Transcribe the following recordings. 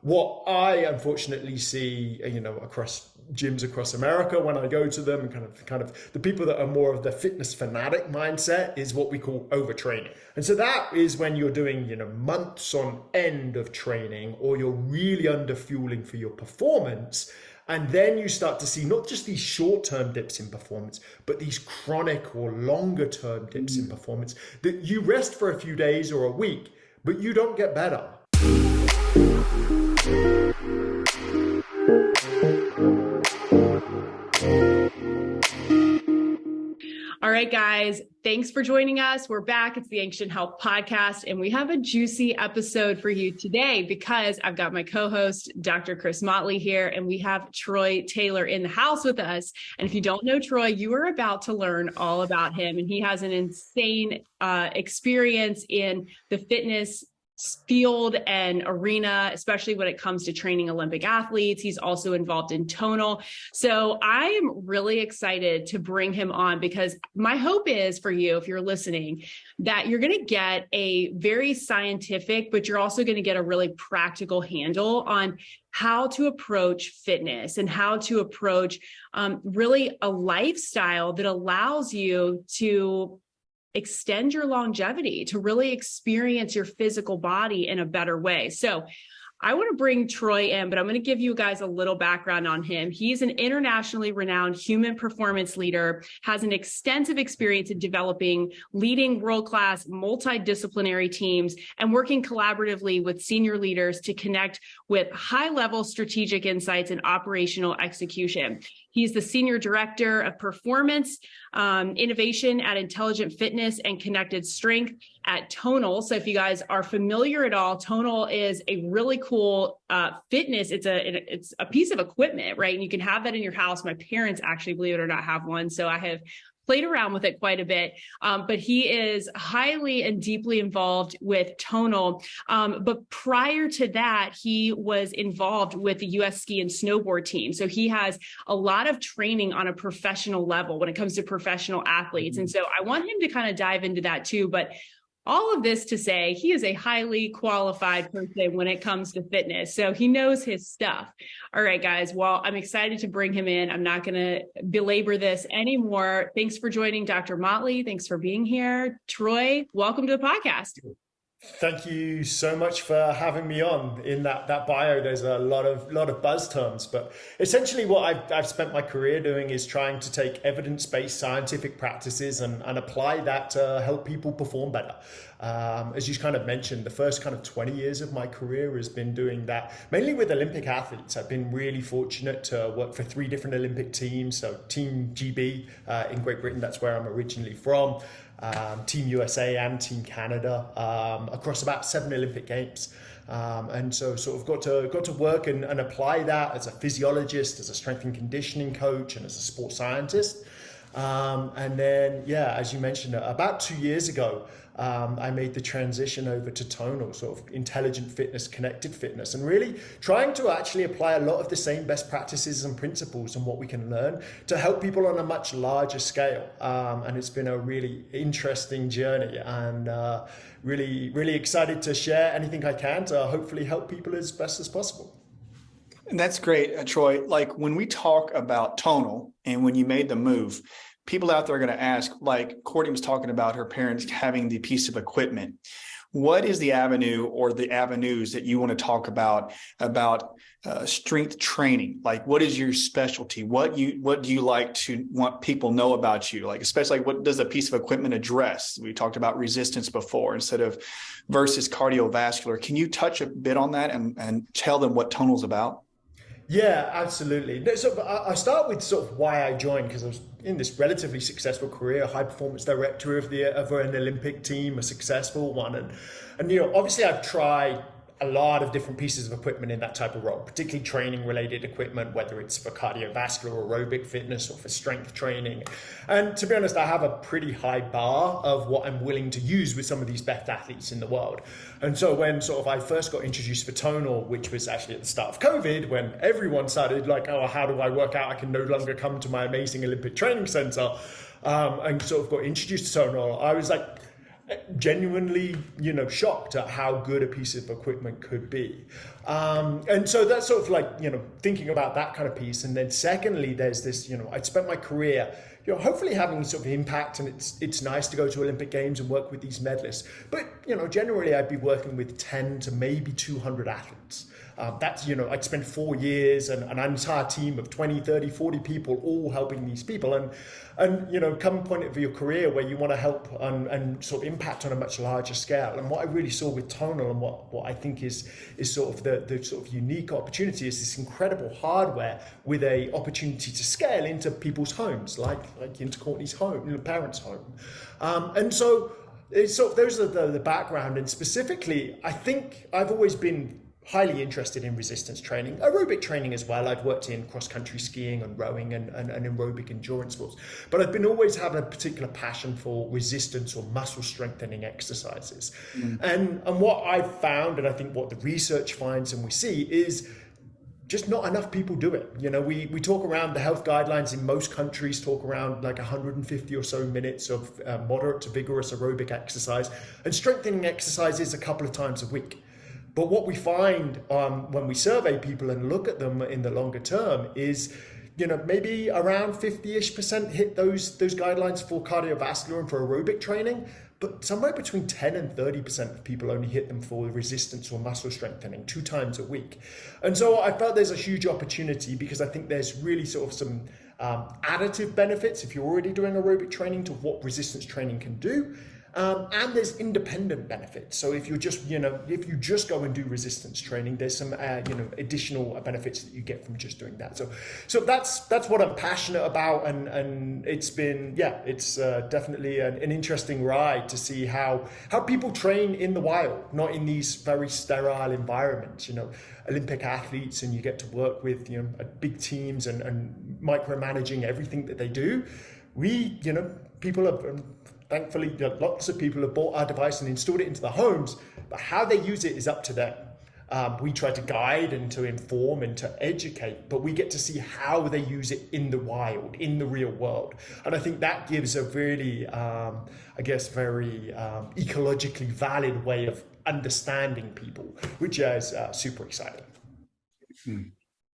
what I unfortunately see, across gyms across America when I go to them, and kind of the people that are more of the fitness fanatic mindset, is what we call overtraining. And so that is when you're doing, months on end of training, or you're really under fueling for your performance. And then you start to see not just these short-term dips in performance, but these chronic or longer-term dips in performance that you rest for a few days or a week, but you don't get better. All right, guys, thanks for joining us. We're back. It's the Ancient Health Podcast, and we have a juicy episode for you today because I've got my co-host, Dr. Chris Motley here, and we have Troy Taylor in the house with us. And if you don't know Troy, you are about to learn all about him, and he has an insane experience in the fitness field and arena, especially when it comes to training Olympic athletes. He's also involved in Tonal. So I am really excited to bring him on because my hope is for you, if you're listening, that you're going to get a very scientific, but you're also going to get a really practical handle on how to approach fitness and how to approach really a lifestyle that allows you to extend your longevity, to really experience your physical body in a better way. So I want to bring Troy in, but I'm going to give you guys a little background on him. He's an internationally renowned human performance leader, has an extensive experience in developing leading world-class multidisciplinary teams and working collaboratively with senior leaders to connect with high-level strategic insights and operational execution. He's the Senior Director of Performance Innovation at Intelligent Fitness and Connected Strength at Tonal. So if you guys are familiar at all, Tonal is a really cool fitness. It's a piece of equipment, right? And you can have that in your house. My parents actually, believe it or not, have one. So I have played around with it quite a bit, but he is highly and deeply involved with Tonal. But prior to that, he was involved with the U.S. ski and snowboard team. So he has a lot of training on a professional level when it comes to professional athletes. And so I want him to kind of dive into that too. But all of this to say, he is a highly qualified person when it comes to fitness. So he knows his stuff. All right, guys. Well, I'm excited to bring him in. I'm not going to belabor this anymore. Thanks for joining Dr. Motley. Thanks for being here. Troy, welcome to the podcast. Thank you so much for having me on. In that bio, there's a lot of buzz terms, but essentially what I've spent my career doing is trying to take evidence-based scientific practices and apply that to help people perform better. As you kind of mentioned, the first kind of 20 years of my career has been doing that, mainly with Olympic athletes. I've been really fortunate to work for 3 different Olympic teams. So Team GB in Great Britain, that's where I'm originally from. Team USA and Team Canada across about 7 Olympic Games. And so sort of got to work and apply that as a physiologist, as a strength and conditioning coach, and as a sports scientist. And then, as you mentioned, about 2 years ago, I made the transition over to Tonal, sort of intelligent fitness, connected fitness, and really trying to actually apply a lot of the same best practices and principles and what we can learn to help people on a much larger scale. And it's been a really interesting journey, and really, really excited to share anything I can to hopefully help people as best as possible. And that's great, Troy. Like when we talk about Tonal and when you made the move, people out there are going to ask, like Courtney was talking about her parents having the piece of equipment. What is the avenue or the avenues that you want to talk about strength training? Like, what is your specialty? What do you like to want people know about you? Like, especially what does a piece of equipment address? We talked about resistance before instead of versus cardiovascular. Can you touch a bit on that and tell them what Tonal's about? Yeah, absolutely. So I start with sort of why I joined, because I was in this relatively successful career, high performance director of an Olympic team, a successful one. And obviously I've tried a lot of different pieces of equipment in that type of role, particularly training related equipment, whether it's for cardiovascular or aerobic fitness or for strength training. And to be honest, I have a pretty high bar of what I'm willing to use with some of these best athletes in the world. And so when sort of I first got introduced for Tonal, which was actually at the start of COVID, when everyone started like, oh, how do I work out? I can no longer come to my amazing Olympic training center, and sort of got introduced to Tonal, I was like, genuinely, shocked at how good a piece of equipment could be. And so that's sort of like, thinking about that kind of piece. And then secondly, there's this, I'd spent my career, hopefully having sort of impact, and it's nice to go to Olympic Games and work with these medalists. But, generally I'd be working with 10 to maybe 200 athletes. That's, I'd spend 4 years and an entire team of 20, 30, 40 people all helping these people. And come point of your career where you want to help and sort of impact on a much larger scale. And what I really saw with Tonal, and what I think is sort of the sort of unique opportunity, is this incredible hardware with a opportunity to scale into people's homes, like into Courtney's home, parents' home. And so those are the background. And specifically, I think I've always been highly interested in resistance training, aerobic training as well. I've worked in cross-country skiing and rowing and aerobic endurance sports, but I've been always having a particular passion for resistance or muscle strengthening exercises. And what I've found, and I think what the research finds and we see, is just not enough people do it. We talk around the health guidelines in most countries, talk around like 150 or so minutes of moderate to vigorous aerobic exercise, and strengthening exercises a couple of times a week. But what we find when we survey people and look at them in the longer term is, maybe around 50-ish% hit those guidelines for cardiovascular and for aerobic training, but somewhere between 10 and 30% of people only hit them for resistance or muscle strengthening 2 times a week. And so I felt there's a huge opportunity, because I think there's really sort of some additive benefits if you're already doing aerobic training to what resistance training can do. And there's independent benefits. So if you're just, if you just go and do resistance training, there's some, additional benefits that you get from just doing that. So that's what I'm passionate about, and it's been, it's definitely an interesting ride to see how people train in the wild, not in these very sterile environments. Olympic athletes, and you get to work with big teams and micromanaging everything that they do. People have. Thankfully, lots of people have bought our device and installed it into the homes, but how they use it is up to them. We try to guide and to inform and to educate, but we get to see how they use it in the wild, in the real world. And I think that gives a really, very ecologically valid way of understanding people, which is super exciting.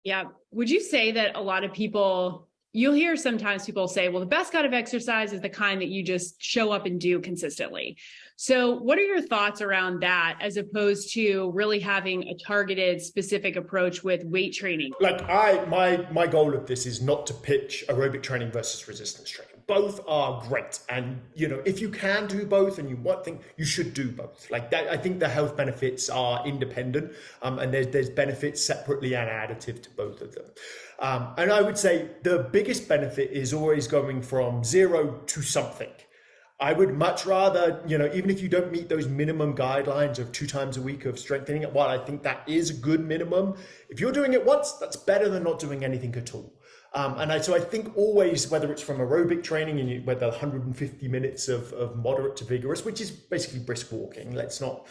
Yeah. Would you say that a lot of people... You'll hear sometimes people say, well, the best kind of exercise is the kind that you just show up and do consistently. So what are your thoughts around that, as opposed to really having a targeted, specific approach with weight training? Like my goal of this is not to pitch aerobic training versus resistance training. Both are great. And, if you can do both and you want things, you should do both. Like that, I think the health benefits are independent, and there's benefits separately and additive to both of them. And I would say the biggest benefit is always going from 0 to something. I would much rather, even if you don't meet those minimum guidelines of 2 times a week of strengthening, while I think that is a good minimum, if you're doing it once, that's better than not doing anything at all. So I think always, whether it's from aerobic training and whether 150 minutes of moderate to vigorous, which is basically brisk walking. It's not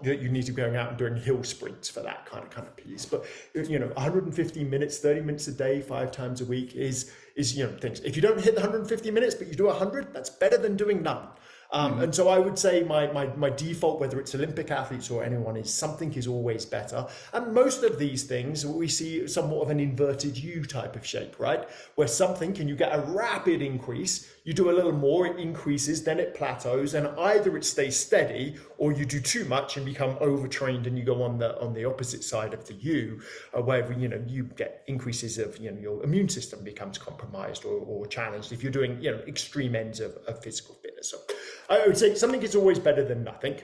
that you need to be going out and doing hill sprints for that kind of piece. But 150 minutes, 30 minutes a day, 5 times a week is things. If you don't hit the 150 minutes, but you do 100, that's better than doing none. And so I would say my default, whether it's Olympic athletes or anyone, is something is always better. And most of these things, we see somewhat of an inverted U type of shape, right? Where can you get a rapid increase, you do a little more, it increases, then it plateaus, and either it stays steady or you do too much and become overtrained and you go on the opposite side of the U, where you get increases of your immune system becomes compromised or challenged if you're doing extreme ends of physical fitness. So I would say something is always better than nothing.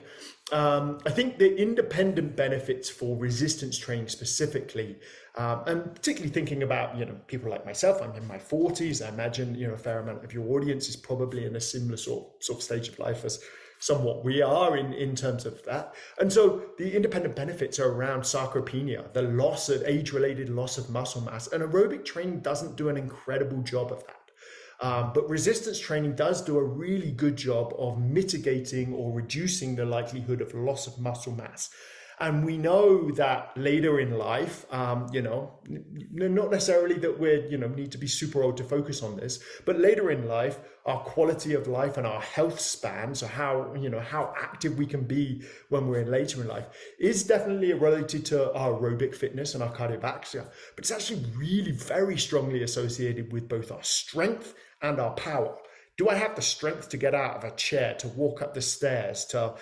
I think the independent benefits for resistance training specifically, and particularly thinking about people like myself, I'm in my 40s. I imagine a fair amount of your audience is probably in a similar sort of stage of life as somewhat we are in terms of that. And so the independent benefits are around sarcopenia, the loss of age-related loss of muscle mass, and aerobic training doesn't do an incredible job of that. But resistance training does do a really good job of mitigating or reducing the likelihood of loss of muscle mass. And we know that later in life, not necessarily that we're, need to be super old to focus on this, but later in life, our quality of life and our health span, so how active we can be when we're later in life, is definitely related to our aerobic fitness and our cardiovascular. But it's actually really very strongly associated with both our strength and our power. Do I have the strength to get out of a chair, to walk up the stairs, to,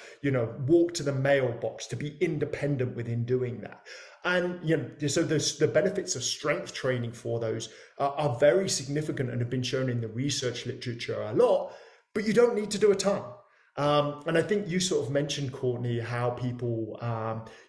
walk to the mailbox, to be independent within doing that? And, so the benefits of strength training for those are very significant and have been shown in the research literature a lot, but you don't need to do a ton. And I think you sort of mentioned, Courtney, how people,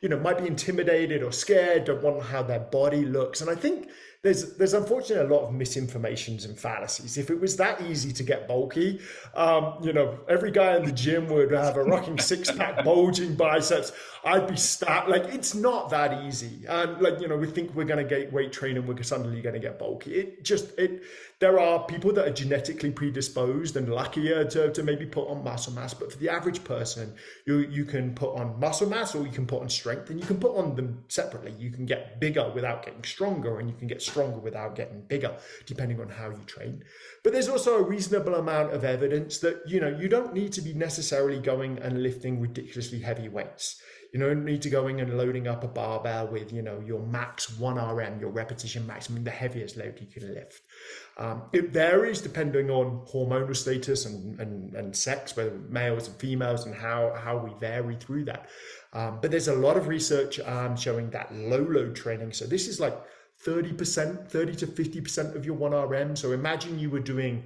might be intimidated or scared, don't want how their body looks. And I think there's unfortunately a lot of misinformations and fallacies. If it was that easy to get bulky, every guy in the gym would have a rocking six-pack, bulging biceps. I'd be stacked. Like, it's not that easy. And we think we're going to get weight training, we're suddenly going to get bulky. There are people that are genetically predisposed and luckier to maybe put on muscle mass, but for the average person, you can put on muscle mass or you can put on strength, and you can put on them separately. You can get bigger without getting stronger, and you can get stronger without getting bigger, depending on how you train. But there's also a reasonable amount of evidence that, you don't need to be necessarily going and lifting ridiculously heavy weights. You don't need to going and loading up a barbell with, your max 1 RM, your repetition maximum, the heaviest load you can lift. It varies depending on hormonal status and sex, whether males and females, and how we vary through that. But there's a lot of research showing that low load training. So this is like 30 to 50% of your 1 RM. So imagine you were doing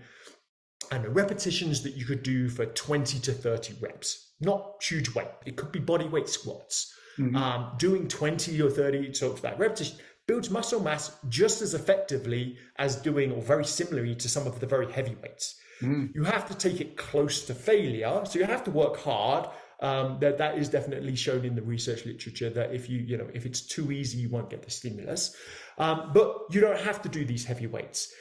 repetitions that you could do for 20 to 30 reps. Not huge weight. It could be body weight squats. Mm-hmm. Doing 20 or 30 sort of that repetition builds muscle mass just as effectively as doing, or very similarly to, some of the very heavy weights. Mm. You have to take it close to failure. So you have to work hard. That is definitely shown in the research literature, that if if it's too easy, you won't get the stimulus. But you don't have to do these heavy weights.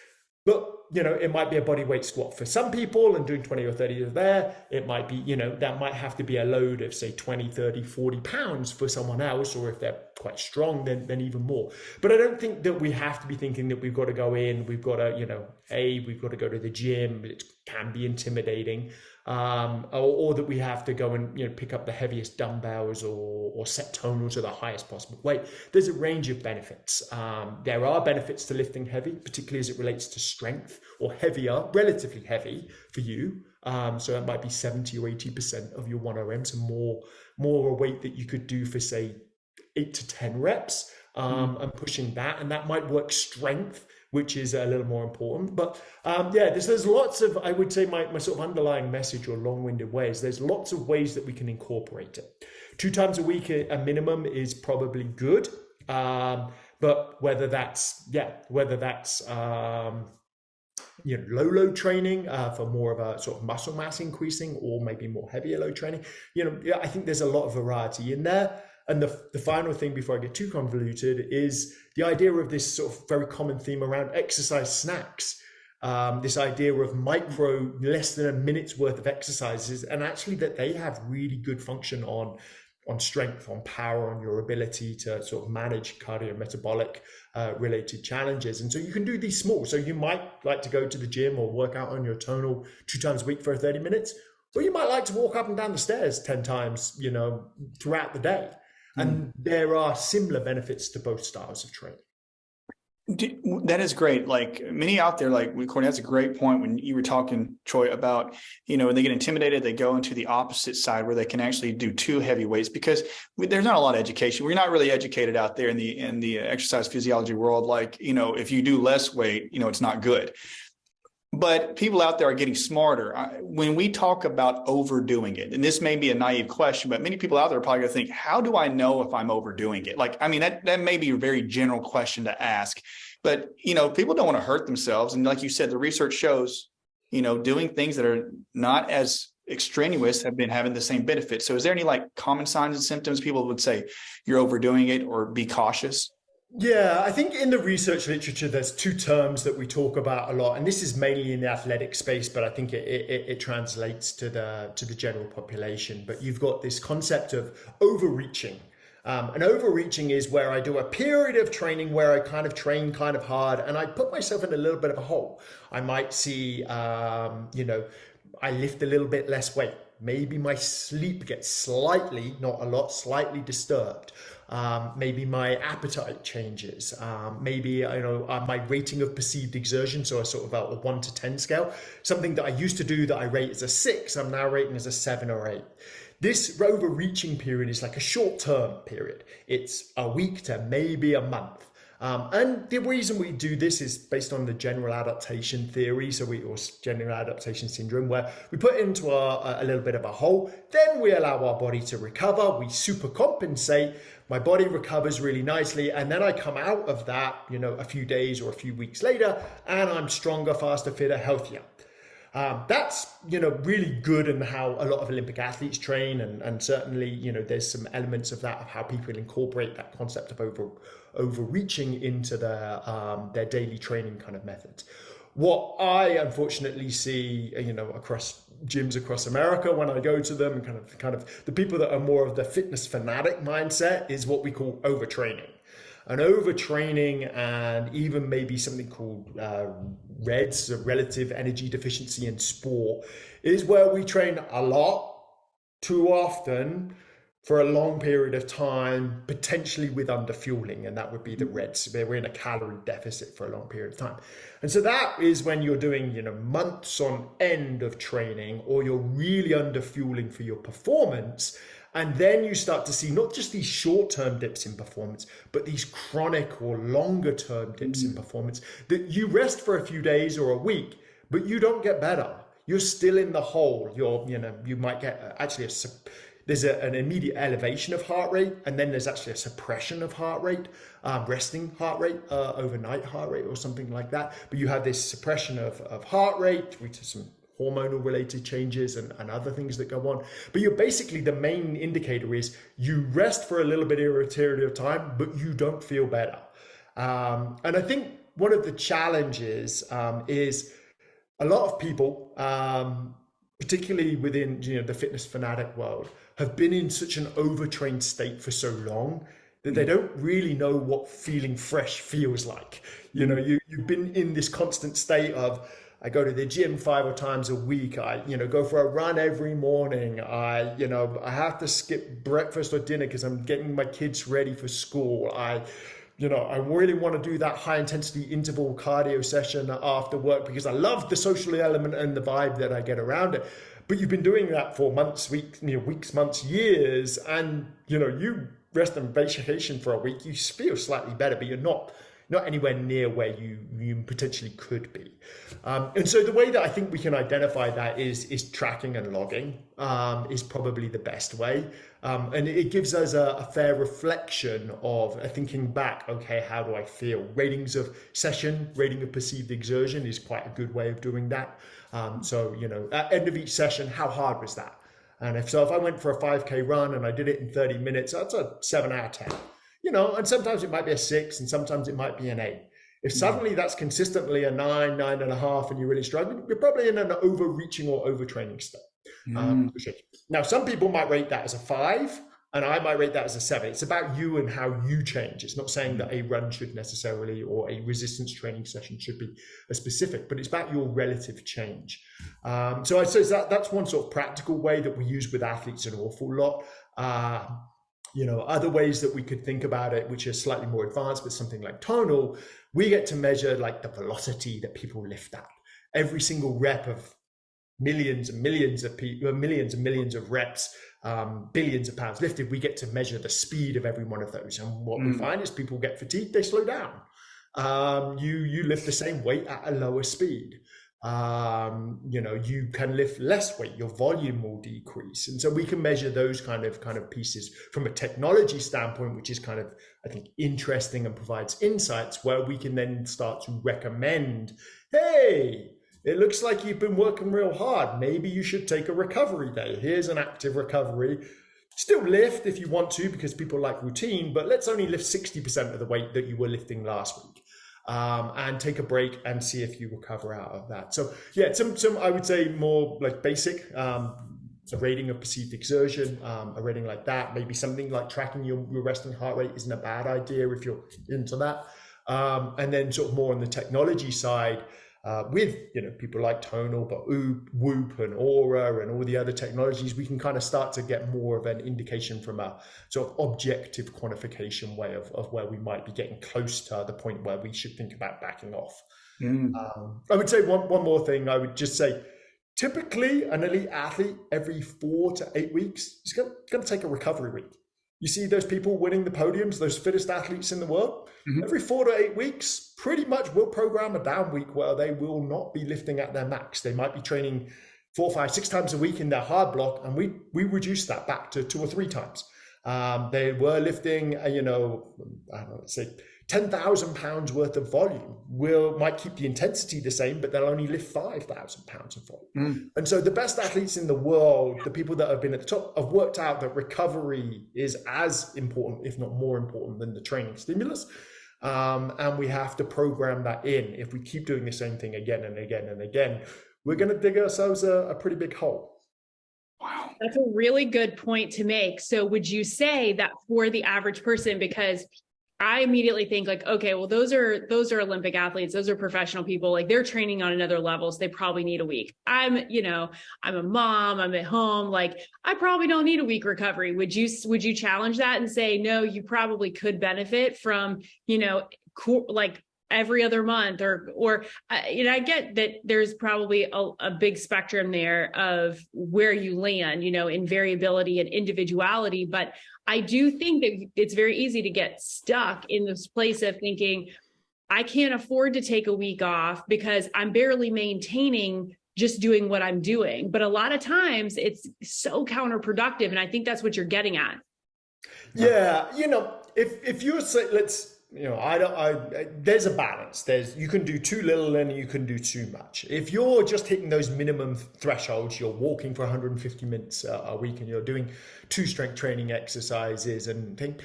But, it might be a body weight squat for some people, and doing 20 or 30 of there. It might be, that might have to be a load of, say, 20, 30, 40 pounds for someone else, or if they're quite strong, then even more. But I don't think that we have to be thinking that we've got to go in, we've got to, we've got to go to the gym. It can be intimidating. Or that we have to go and pick up the heaviest dumbbells or set tonal to the highest possible weight. There's a range of benefits. There are benefits to lifting heavy, particularly as it relates to strength, or heavier, relatively heavy for you. So it might be 70 or 80% of your 1 RM, so more a weight that you could do for, say, 8 to 10 reps, and pushing that, and that might work strength, which is a little more important. But there's lots of, I would say, my sort of underlying message, or long-winded ways, there's lots of ways that we can incorporate it. 2 times a week, a minimum, is probably good. But whether that's low load training for more of a sort of muscle mass increasing, or maybe more heavier load training, I think there's a lot of variety in there. And the final thing, before I get too convoluted, is the idea of this sort of very common theme around exercise snacks. This idea of micro, less than a minute's worth of exercises, and actually that they have really good function on strength, on power, on your ability to sort of manage cardiometabolic related challenges. And so you can do these small. So you might like to go to the gym or work out on your tonal 2 times a week for 30 minutes, or you might like to walk up and down the stairs 10 times, throughout the day. And there are similar benefits to both styles of training. That is great. Like, many out there, like Courtney, that's a great point when you were talking, Troy, about, when they get intimidated, they go into the opposite side where they can actually do 2 heavy weights, because there's not a lot of education. We're not really educated out there in the exercise physiology world. Like, if you do less weight, it's not good. But people out there are getting smarter. When we talk about overdoing it, and this may be a naive question, but many people out there are probably going to think, how do I know if I'm overdoing it? Like, that may be a very general question to ask, but, people don't want to hurt themselves. And like you said, the research shows, doing things that are not as extraneous have been having the same benefits. So is there any common signs and symptoms people would say you're overdoing it, or be cautious? Yeah, I think in the research literature, there's 2 terms that we talk about a lot, and this is mainly in the athletic space, but I think it translates to the general population. But you've got this concept of overreaching, And overreaching is where I do a period of training where I kind of train kind of hard and I put myself in a little bit of a hole. I might see, I lift a little bit less weight. Maybe my sleep gets slightly, not a lot, slightly disturbed. Maybe my appetite changes. Maybe my rating of perceived exertion, so a sort of a 1 to 10 scale. Something that I used to do that I rate as a 6, I'm now rating as a 7 or 8. This overreaching period is like a short-term period. It's a week to maybe a month. And the reason we do this is based on the general adaptation theory, or general adaptation syndrome, where we put into a little bit of a hole, then we allow our body to recover, we supercompensate, my body recovers really nicely, and then I come out of that, a few days or a few weeks later, and I'm stronger, faster, fitter, healthier. That's, really good in how a lot of Olympic athletes train. And certainly, there's some elements of that, of how people incorporate that concept of overreaching into their daily training kind of methods. What I unfortunately see, across gyms across America when I go to them, and kind of the people that are more of the fitness fanatic mindset, is what we call overtraining. And overtraining, and even maybe something called REDS, so relative energy deficiency in sport, is where we train a lot, too often, for a long period of time, potentially with underfueling, and that would be the REDS. We're in a calorie deficit for a long period of time. And so that is when you're doing, months on end of training, or you're really underfueling for your performance. And then you start to see not just these short-term dips in performance, but these chronic or longer-term dips in performance that you rest for a few days or a week, but you don't get better. You're still in the hole. You might get there's an immediate elevation of heart rate, and then there's actually a suppression of heart rate, resting heart rate, overnight heart rate, or something like that. But you have this suppression of heart rate due to some hormonal related changes and other things that go on. But you're basically, the main indicator is you rest for a little bit of a period of time, but you don't feel better. And I think one of the challenges is a lot of people, particularly within the fitness fanatic world, have been in such an overtrained state for so long that they don't really know what feeling fresh feels like. You've been in this constant state of, I go to the gym 5 times a week. I, go for a run every morning. I have to skip breakfast or dinner because I'm getting my kids ready for school. I really want to do that high intensity interval cardio session after work because I love the social element and the vibe that I get around it. But you've been doing that for months, weeks, months, years, and you rest on vacation for a week. You feel slightly better, but you're not anywhere near where you potentially could be. And so the way that I think we can identify that is tracking and logging is probably the best way. And it gives us a fair reflection of thinking back, okay, how do I feel? Ratings of session, rating of perceived exertion is quite a good way of doing that. So, at end of each session, how hard was that? And if I went for a 5K run and I did it in 30 minutes, that's a 7 out of 10. And sometimes it might be a 6 and sometimes it might be an 8. If suddenly that's consistently a 9, 9.5, and you're really struggling, you're probably in an overreaching or overtraining state. Now, some people might rate that as a 5, and I might rate that as a 7. It's about you and how you change. It's not saying that a run should necessarily, or a resistance training session should be a specific, but it's about your relative change. So I suppose that's one sort of practical way that we use with athletes an awful lot. Other ways that we could think about it, which are slightly more advanced, but something like Tonal, we get to measure like the velocity that people lift at. Every single rep of millions and millions of people, millions and millions of reps, billions of pounds lifted, we get to measure the speed of every one of those. And what we find is people get fatigued, they slow down. You lift the same weight at a lower speed. You can lift less weight, your volume will decrease. And so we can measure those kind of pieces from a technology standpoint, which is kind of, I think, interesting and provides insights where we can then start to recommend, hey, it looks like you've been working real hard. Maybe you should take a recovery day. Here's an active recovery. Still lift if you want to, because people like routine, but let's only lift 60% of the weight that you were lifting last week. And take a break and see if you recover out of that. So yeah, some I would say more like basic a rating of perceived exertion, a rating like that. Maybe something like tracking your resting heart rate isn't a bad idea if you're into that. And then sort of more on the technology side, with people like Tonal, but Whoop and Aura and all the other technologies, we can kind of start to get more of an indication from a sort of objective quantification way of where we might be getting close to the point where we should think about backing off. I would say one more thing. I would just say, typically an elite athlete every 4 to 8 weeks is going to take a recovery week. You see those people winning the podiums, those fittest athletes in the world, every 4 to 8 weeks, pretty much we'll program a down week where they will not be lifting at their max. They might be training 4, 5, 6 times a week in their hard block, and we reduce that back to 2 or 3 times. They were lifting, I don't know, let's say 10,000 pounds worth of volume. Might keep the intensity the same, but they'll only lift 5,000 pounds of volume. And so the best athletes in the world, the people that have been at the top, have worked out that recovery is as important, if not more important, than the training stimulus. And we have to program that in. If we keep doing the same thing again and again and again, we're going to dig ourselves a pretty big hole. Wow. That's a really good point to make. So would you say that for the average person, because I immediately think like, okay, well, those are Olympic athletes. Those are professional people. Like they're training on another level. So they probably need a week. I'm a mom, I'm at home. Like I probably don't need a week recovery. Would you challenge that and say, no, you probably could benefit from, like every other month or I get that there's probably a big spectrum there of where you land, in variability and individuality. But I do think that it's very easy to get stuck in this place of thinking, I can't afford to take a week off because I'm barely maintaining just doing what I'm doing. But a lot of times it's so counterproductive. And I think that's what you're getting at. Yeah. If you say, there's a balance. You can do too little and you can do too much. If you're just hitting those minimum thresholds, you're walking for 150 minutes a week and you're doing 2 strength training exercises and things,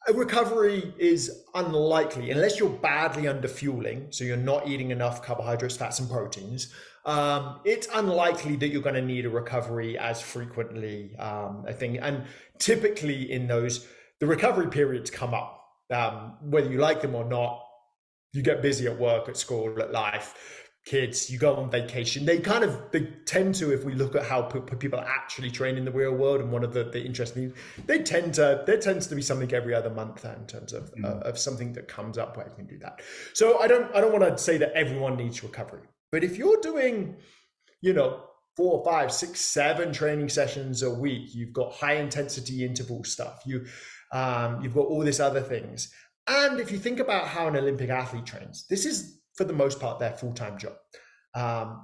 a recovery is unlikely unless you're badly under fueling. So you're not eating enough carbohydrates, fats, and proteins. It's unlikely that you're going to need a recovery as frequently, I think. And typically in those, the recovery periods come up. Whether you like them or not, you get busy at work, at school, at life, kids, you go on vacation. They tend to, if we look at how people actually train in the real world, and one of the interesting things, there tends to be something every other month in terms of something that comes up where you can do that. So I don't want to say that everyone needs recovery, but if you're doing, 4, 5, 6, 7 training sessions a week, you've got high intensity interval stuff, you've got all these other things. And if you think about how an Olympic athlete trains, this is for the most part their full-time job.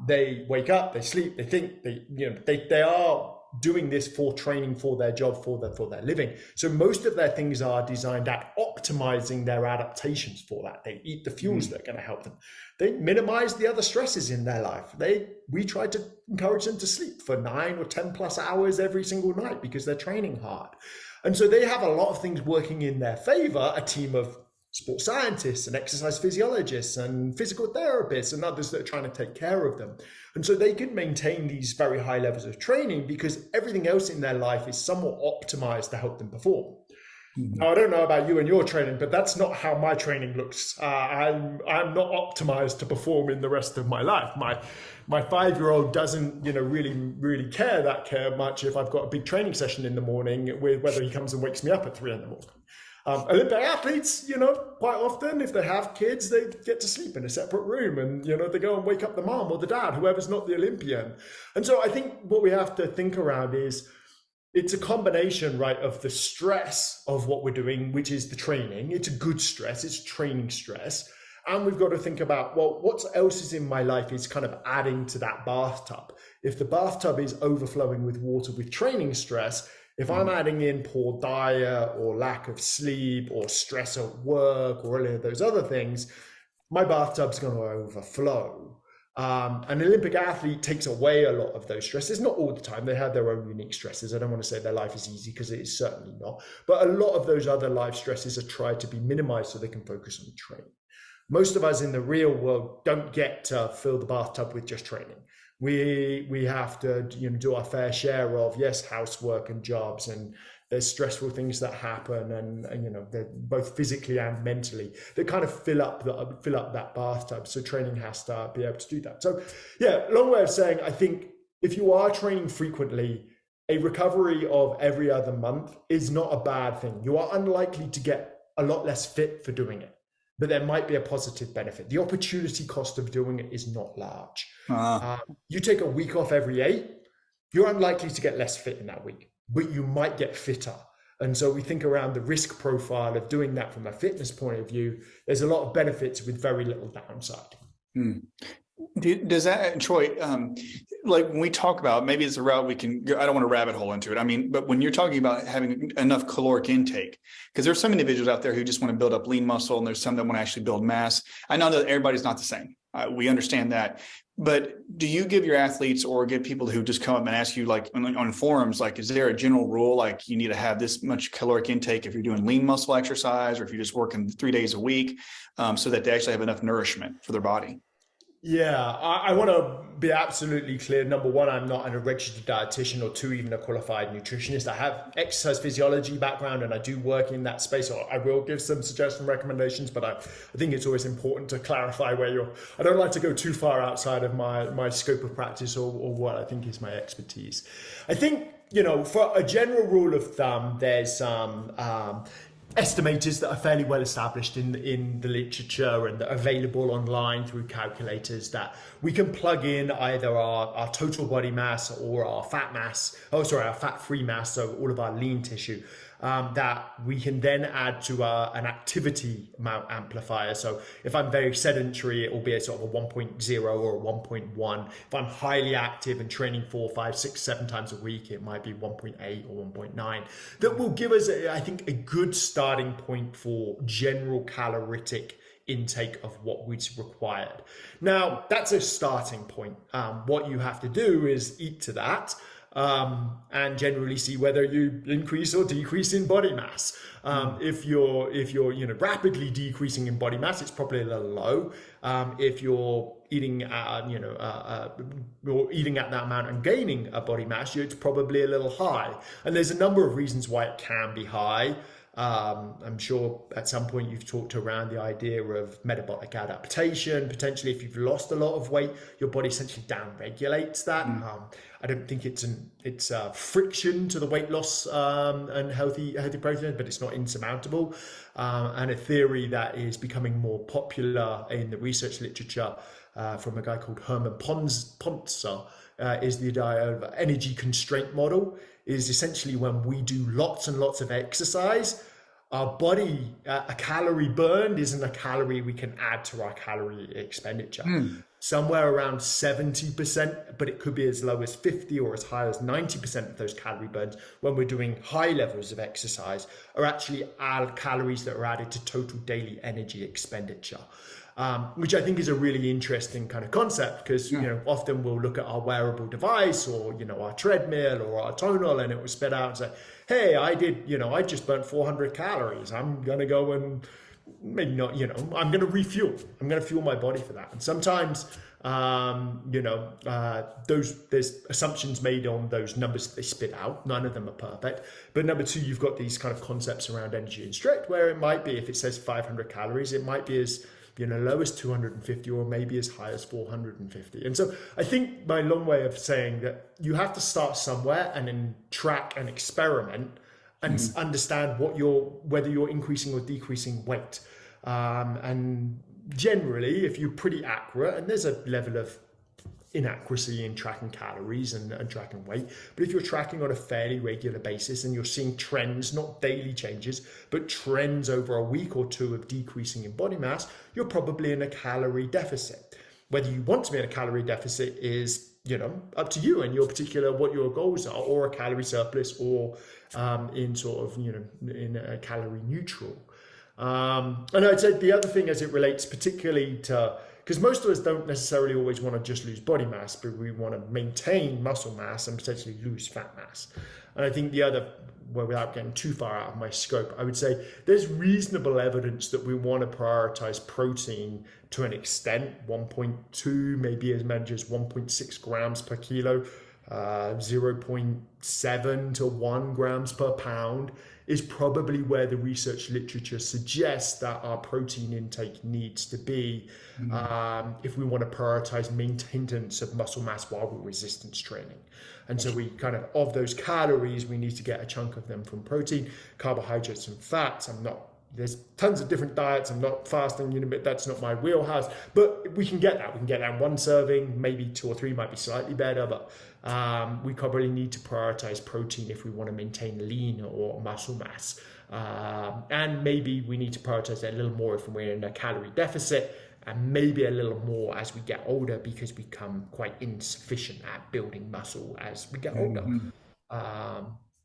They wake up, they sleep, they think, they are doing this for training, for their job, for their living. So most of their things are designed at optimizing their adaptations for that. They eat the fuels that are going to help them. They minimize the other stresses in their life. We try to encourage them to sleep for 9 or 10 plus hours every single night because they're training hard. And so they have a lot of things working in their favor, a team of sports scientists and exercise physiologists and physical therapists and others that are trying to take care of them. And so they can maintain these very high levels of training because everything else in their life is somewhat optimized to help them perform. Now, I don't know about you and your training, but that's not how my training looks. I'm not optimized to perform in the rest of my life. My 5-year-old doesn't, really care much if I've got a big training session in the morning, with whether he comes and wakes me up at 3 a.m. Olympic athletes, quite often, if they have kids, they get to sleep in a separate room and, they go and wake up the mom or the dad, whoever's not the Olympian. And so I think what we have to think around is, it's a combination, right, of the stress of what we're doing, which is the training. It's a good stress, it's training stress. And we've got to think about, well, what else is in my life is kind of adding to that bathtub. If the bathtub is overflowing with water with training stress, if I'm adding in poor diet or lack of sleep or stress at work or any of those other things, my bathtub's going to overflow. An Olympic athlete takes away a lot of those stresses, not all the time. They have their own unique stresses. I don't want to say their life is easy because it is certainly not. But a lot of those other life stresses are tried to be minimized so they can focus on the training. Most of us in the real world don't get to fill the bathtub with just training. We have to, do our fair share of, yes, housework and jobs, and there's stressful things that happen, and they're both physically and mentally that kind of fill up that bathtub. So training has to be able to do that. So yeah, long way of saying, I think if you are training frequently, a recovery of every other month is not a bad thing. You are unlikely to get a lot less fit for doing it, but there might be a positive benefit. The opportunity cost of doing it is not large. You take a week off every 8, you're unlikely to get less fit in that week, but you might get fitter. And so we think around the risk profile of doing that from a fitness point of view, there's a lot of benefits with very little downside. Does that, Troy, like when we talk about, maybe it's a route we can go, I don't want to rabbit hole into it. I mean, but when you're talking about having enough caloric intake, because there's some individuals out there who just want to build up lean muscle, and there's some that want to actually build mass. I know that everybody's not the same. We understand that. But do you give your athletes or give people who just come up and ask you, like on forums, like, is there a general rule, like you need to have this much caloric intake if you're doing lean muscle exercise, or if you're just working 3 days a week, so that they actually have enough nourishment for their body? Yeah, I want to be absolutely clear. Number one, I'm not a registered dietitian, or 2, even a qualified nutritionist. I have exercise physiology background, and I do work in that space. So I will give some suggestions, recommendations, but I think it's always important to clarify where I don't like to go too far outside of my scope of practice or what I think is my expertise. I think, for a general rule of thumb, there's some estimators that are fairly well established in the literature and that are available online through calculators that we can plug in either our total body mass or our our fat-free mass, so all of our lean tissue, that we can then add to an activity amount amplifier. So if I'm very sedentary, it will be a sort of a 1.0 or a 1.1. If I'm highly active and training 4, 5, 6, 7 times a week, it might be 1.8 or 1.9. That will give us, I think, a good starting point for general calorific intake of what was required. Now, that's a starting point. What you have to do is eat to that. And generally see whether you increase or decrease in body mass. If you're rapidly decreasing in body mass, it's probably a little low. If you're eating you're eating at that amount and gaining a body mass, it's probably a little high. And there's a number of reasons why it can be high. I'm sure at some point you've talked around the idea of metabolic adaptation. Potentially, if you've lost a lot of weight, your body essentially down-regulates that. I don't think it's a friction to the weight loss and healthy protein, but it's not insurmountable. And a theory that is becoming more popular in the research literature from a guy called Herman Pontzer is the idea of energy constraint model. Is essentially when we do lots and lots of exercise, our body, a calorie burned isn't a calorie we can add to our calorie expenditure. Somewhere around 70%, but it could be as low as 50 or as high as 90% of those calorie burns when we're doing high levels of exercise are actually calories that are added to total daily energy expenditure. Which I think is a really interesting kind of concept, because often we'll look at our wearable device or our treadmill or our Tonal, and it will spit out and say, hey, I just burnt 400 calories. I'm gonna go and maybe not, I'm gonna refuel. I'm gonna fuel my body for that. And sometimes there's assumptions made on those numbers that they spit out. None of them are perfect. But number 2, you've got these kind of concepts around energy and strength, where it might be, if it says 500 calories, it might be as low as 250 or maybe as high as 450. And so I think my long way of saying that you have to start somewhere and then track and experiment and understand whether you're increasing or decreasing weight. And generally, if you're pretty accurate, and there's a level of inaccuracy in tracking calories and tracking weight, but if you're tracking on a fairly regular basis and you're seeing trends, not daily changes, but trends over a week or 2 of decreasing in body mass, you're probably in a calorie deficit. Whether you want to be in a calorie deficit is up to you and your particular, what your goals are, or a calorie surplus, or in sort of in a calorie neutral. And I'd say the other thing, as it relates particularly to, because most of us don't necessarily always want to just lose body mass, but we want to maintain muscle mass and potentially lose fat mass. And I think the other, well, without getting too far out of my scope, I would say there's reasonable evidence that we want to prioritize protein to an extent, 1.2, maybe as much as 1.6 grams per kilo, 0.7 to 1 grams per pound is probably where the research literature suggests that our protein intake needs to be if we want to prioritize maintenance of muscle mass while we're resistance training. And so we kind of those calories, we need to get a chunk of them from protein, carbohydrates and fats. There's tons of different diets. I'm not fasting, but that's not my wheelhouse. But we can get that. We can get that in one serving, maybe 2 or 3 might be slightly better, but we probably need to prioritize protein if we want to maintain lean or muscle mass. And maybe we need to prioritize that a little more if we're in a calorie deficit, and maybe a little more as we get older because we become quite insufficient at building muscle as we get older.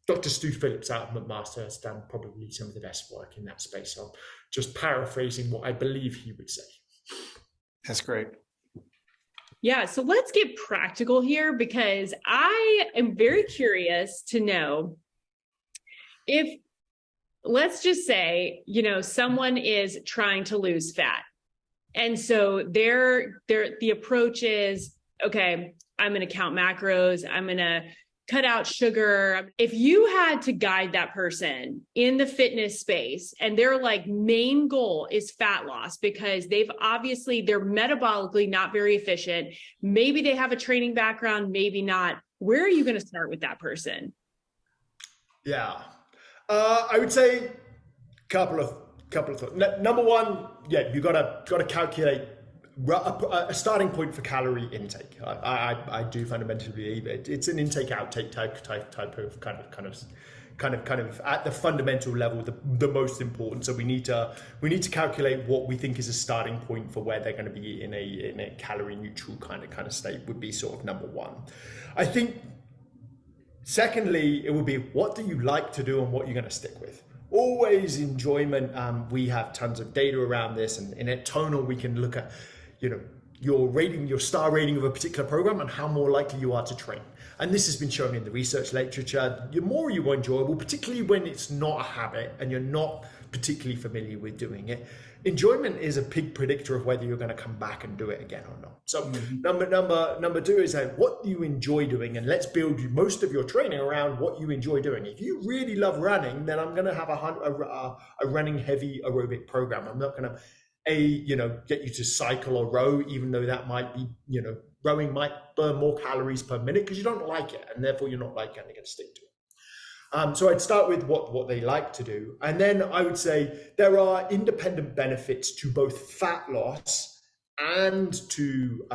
Dr. Stu Phillips out of McMaster has done probably some of the best work in that space. So I'm just paraphrasing what I believe he would say. That's great. Yeah, so let's get practical here because I am very curious to know if, let's just say, someone is trying to lose fat. And so the approach is, okay, I'm going to count macros. I'm going to cut out sugar. If you had to guide that person in the fitness space and their main goal is fat loss because they're metabolically not very efficient, maybe they have a training background, maybe not, where are you going to start with that person? Yeah, I would say couple of thoughts. Number one, you got to calculate a starting point for calorie intake. I do fundamentally believe it's an intake outtake type of kind of at the fundamental level the most important. So we need to calculate what we think is a starting point for where they're going to be in a calorie neutral kind of state would be sort of number one. I think secondly, it would be what do you like to do and what you're going to stick with. Always enjoyment. We have tons of data around this, and at Tonal we can look at your star rating of a particular program and how more likely you are to train. And this has been shown in the research literature. The more you are enjoyable, particularly when it's not a habit and you're not particularly familiar with doing it, enjoyment is a big predictor of whether you're going to come back and do it again or not. So number two is what do you enjoy doing, and let's build most of your training around what you enjoy doing. If you really love running, then I'm going to have a running heavy aerobic program. I'm not going to get you to cycle or row, even though that might be, rowing might burn more calories per minute because you don't like it, and therefore you're not going to stick to it. So I'd start with what they like to do. And then I would say there are independent benefits to both fat loss and to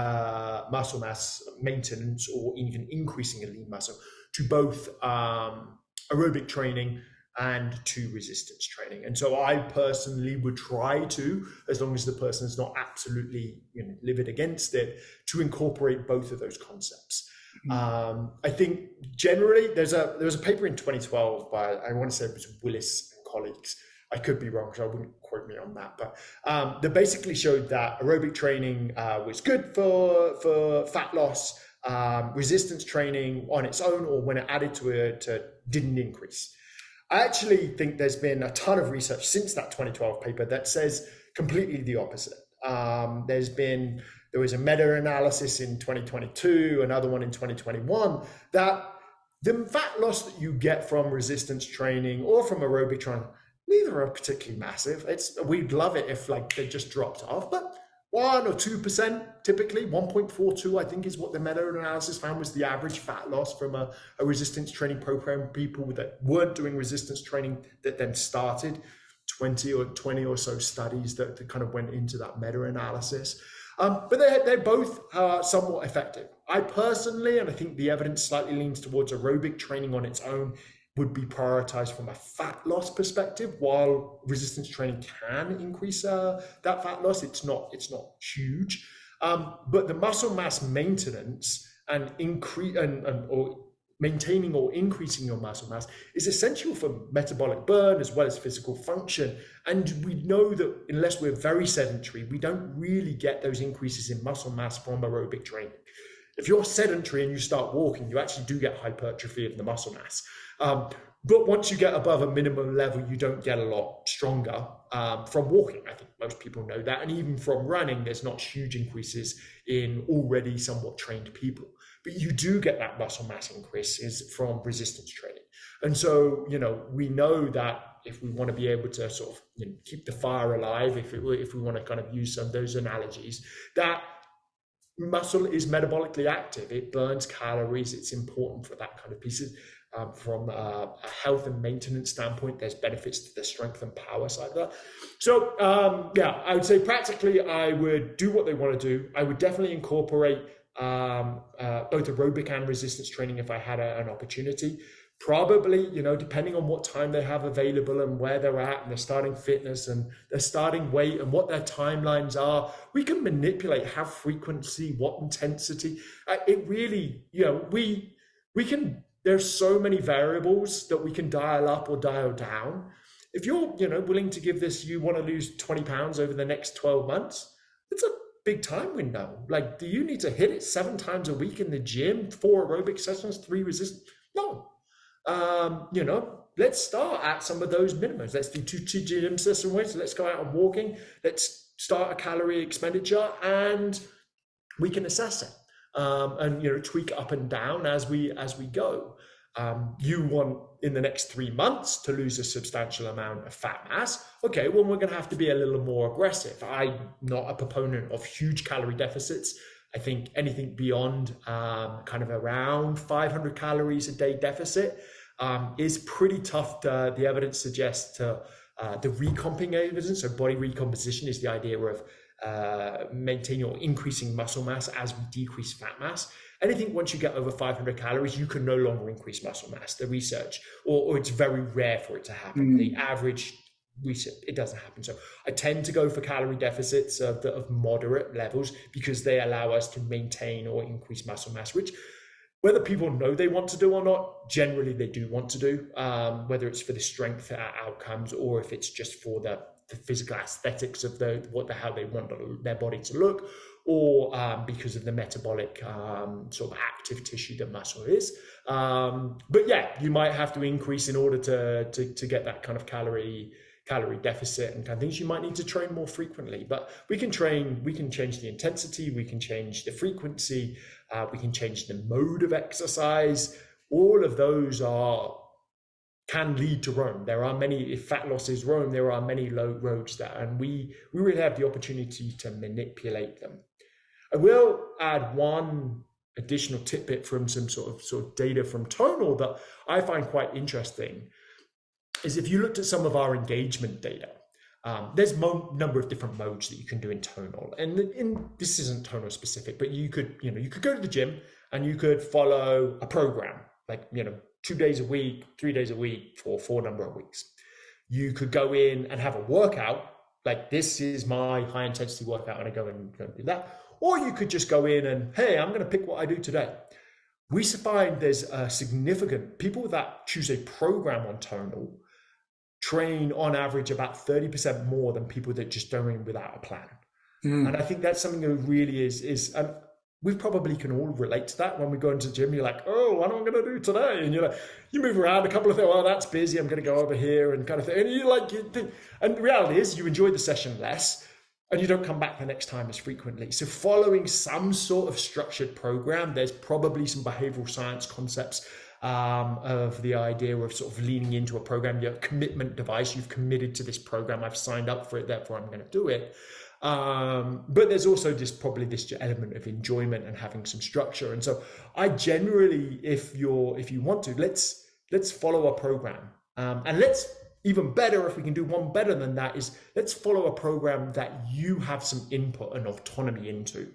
muscle mass maintenance or even increasing a lean muscle, to both aerobic training and to resistance training. And so I personally would try to, as long as the person is not absolutely livid against it, to incorporate both of those concepts. I think generally there was a paper in 2012 by, I want to say it was Willis and colleagues. I could be wrong, so I wouldn't quote me on that. But that basically showed that aerobic training was good for fat loss. Resistance training on its own or when it added to it didn't increase. I actually think there's been a ton of research since that 2012 paper that says completely the opposite. There was a meta-analysis in 2022, another one in 2021, that the fat loss that you get from resistance training or from aerobic training, neither are particularly massive. We'd love it if they just dropped off, but 1 or 2%, typically 1.42, I think is what the meta-analysis found was the average fat loss from a resistance training program. People that weren't doing resistance training that then started 20 or so studies that kind of went into that meta-analysis. But they're both somewhat effective. I personally, and I think the evidence slightly leans towards aerobic training on its own, would be prioritized from a fat loss perspective. While resistance training can increase that fat loss, it's not huge. But the muscle mass maintenance and increase or maintaining or increasing your muscle mass is essential for metabolic burn as well as physical function. And we know that unless we're very sedentary, we don't really get those increases in muscle mass from aerobic training. If you're sedentary and you start walking, you actually do get hypertrophy of the muscle mass. But once you get above a minimum level, you don't get a lot stronger from walking. I think most people know that. And even from running, there's not huge increases in already somewhat trained people. But you do get that muscle mass increases from resistance training. And so, we know that if we want to be able to sort of keep the fire alive, if we want to kind of use some of those analogies, that muscle is metabolically active. It burns calories. It's important for that kind of pieces. From a health and maintenance standpoint, there's benefits to the strength and power side of that. So, I would say practically I would do what they want to do. I would definitely incorporate both aerobic and resistance training if I had an opportunity. Probably, depending on what time they have available and where they're at and their starting fitness and their starting weight and what their timelines are, we can manipulate how frequency, what intensity. It really, we can, there's so many variables that we can dial up or dial down. If you're, willing to give this, you want to lose 20 pounds over the next 12 months, it's a big time window. Like, do you need to hit it 7 times a week in the gym, 4 aerobic sessions, 3 resistance? No. Let's start at some of those minimums. Let's do 2 gym session weights. Let's go out and walking. Let's start a calorie expenditure and we can assess it. And tweak up and down as we go. You want in the next 3 months to lose a substantial amount of fat mass. Okay, well, we're going to have to be a little more aggressive. I'm not a proponent of huge calorie deficits. I think anything beyond kind of around 500 calories a day deficit is pretty tough. The evidence suggests the recomping evidence. So body recomposition is the idea of maintaining or increasing muscle mass as we decrease fat mass. Anything once you get over 500 calories, you can no longer increase muscle mass. The research, or it's very rare for it to happen. The average research, it doesn't happen. So I tend to go for calorie deficits of moderate levels because they allow us to maintain or increase muscle mass, which whether people know they want to do or not, generally they do want to do, whether it's for the strength outcomes or if it's just for the physical aesthetics of how they want their body to look, or because of the metabolic sort of active tissue that muscle is. But yeah, you might have to increase in order to get that kind of calorie deficit and kind of things. You might need to train more frequently, but we can change the intensity, we can change the frequency, we can change the mode of exercise. All of those can lead to Rome. There are many, if fat loss is Rome, there are many low roads there, and we really have the opportunity to manipulate them. I will add one additional tidbit from some sort of data from Tonal that I find quite interesting, is if you looked at some of our engagement data, there's a number of different modes that you can do in Tonal, and this isn't Tonal specific, but you could go to the gym and you could follow a program, like 2 days a week, 3 days a week for a number of weeks. You could go in and have a workout, like this is my high intensity workout, and I go and do that. Or you could just go in and, hey, I'm going to pick what I do today. We find there's a significant, people that choose a program on Tonal train on average about 30% more than people that just go in without a plan. And I think that's something that really is and we probably can all relate to that. When we go into the gym, you're like, oh, what am I going to do today? And you move around a couple of things. Oh, that's busy. I'm going to go over here and kind of thing. And you think, and the reality is you enjoy the session less and you don't come back the next time as frequently. So following some sort of structured program, there's probably some behavioral science concepts of the idea of sort of leaning into a program, your commitment device. You've committed to this program. I've signed up for it, therefore I'm going to do it. But there's also probably this element of enjoyment and having some structure. And so I generally, if you want to, let's follow a program. And let's, even better, if we can do one better than that, is let's follow a program that you have some input and autonomy into.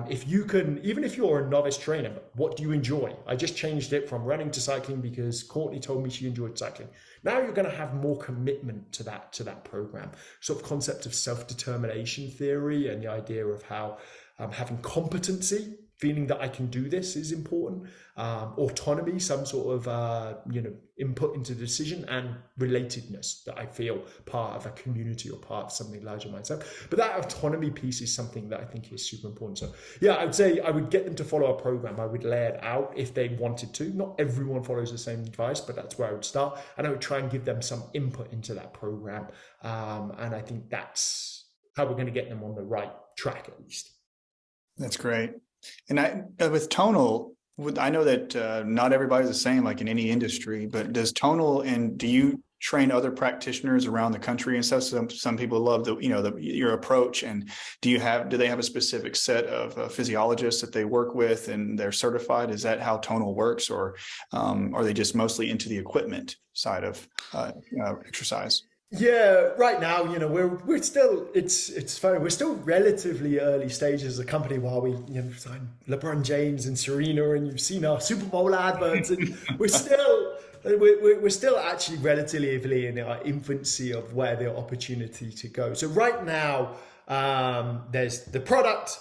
If you can, even if you're a novice trainer, what do you enjoy? I just changed it from running to cycling because Courtney told me she enjoyed cycling. Now you're going to have more commitment to that program. Sort of concept of self-determination theory and the idea of how having competency feeling that I can do this is important. Autonomy, some sort of input into the decision, and relatedness, that I feel part of a community or part of something larger than myself. But that autonomy piece is something that I think is super important. So yeah, I would say I would get them to follow a program. I would lay it out if they wanted to. Not everyone follows the same advice, but that's where I would start. And I would try and give them some input into that program. And I think that's how we're going to get them on the right track, at least. That's great. And with Tonal, I know that not everybody's the same, like in any industry, but does Tonal, and do you train other practitioners around the country and stuff? Some people love your approach. And do they have a specific set of physiologists that they work with and they're certified? Is that how Tonal works, or are they just mostly into the equipment side of exercise? Yeah, right now, we're still, it's funny, we're still relatively early stages as a company, while we sign LeBron James and Serena, and you've seen our Super Bowl adverts, and we're still actually relatively in our infancy of where the opportunity to go. So right now, there's the product.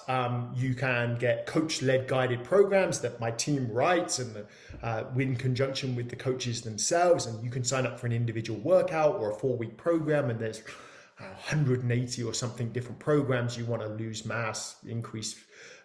You can get coach-led guided programs that my team writes, and in conjunction with the coaches themselves. And you can sign up for an individual workout or a 4-week program. And there's 180 or something different programs. You want to lose mass, increase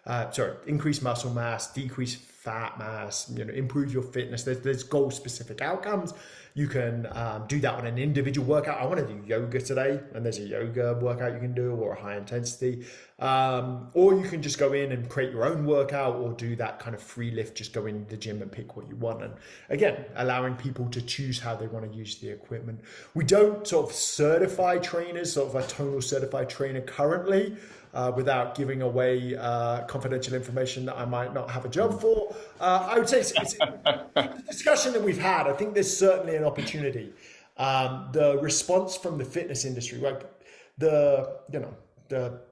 muscle mass, decrease fat mass, improve your fitness. There's goal-specific outcomes. You can do that on an individual workout. I want to do yoga today, and there's a yoga workout you can do, or a high intensity. Or you can just go in and create your own workout, or do that kind of free lift, just go in the gym and pick what you want. And again, allowing people to choose how they want to use the equipment. We don't sort of certify trainers, sort of a Tonal certified trainer currently, without giving away confidential information that I might not have a job for. I would say it's a discussion that we've had. I think there's certainly an opportunity. The response from the fitness industry, right? The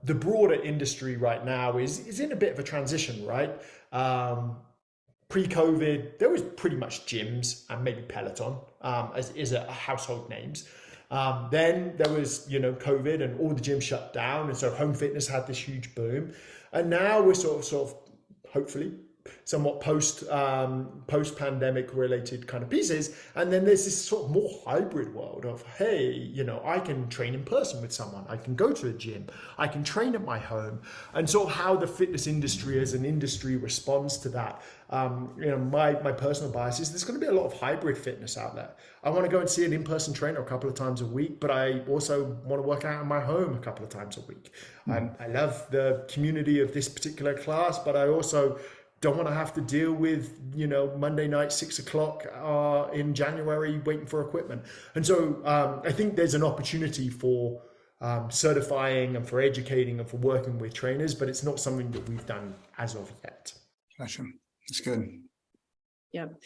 broader industry right now is in a bit of a transition, right? Pre-COVID, there was pretty much gyms and maybe Peloton as a household names. Then there was, COVID, and all the gyms shut down. And so home fitness had this huge boom. And now we're sort of hopefully somewhat post-pandemic related kind of pieces. And then there's this sort of more hybrid world of, hey, I can train in person with someone. I can go to a gym. I can train at my home. And sort of how the fitness industry as an industry responds to that. My personal bias is there's going to be a lot of hybrid fitness out there. I want to go and see an in-person trainer a couple of times a week, but I also want to work out in my home a couple of times a week. I love the community of this particular class, but I also don't want to have to deal with, Monday night, 6:00 in January, waiting for equipment. And so I think there's an opportunity for certifying and for educating and for working with trainers, but it's not something that we've done as of yet. Gotcha. That's good. Yep.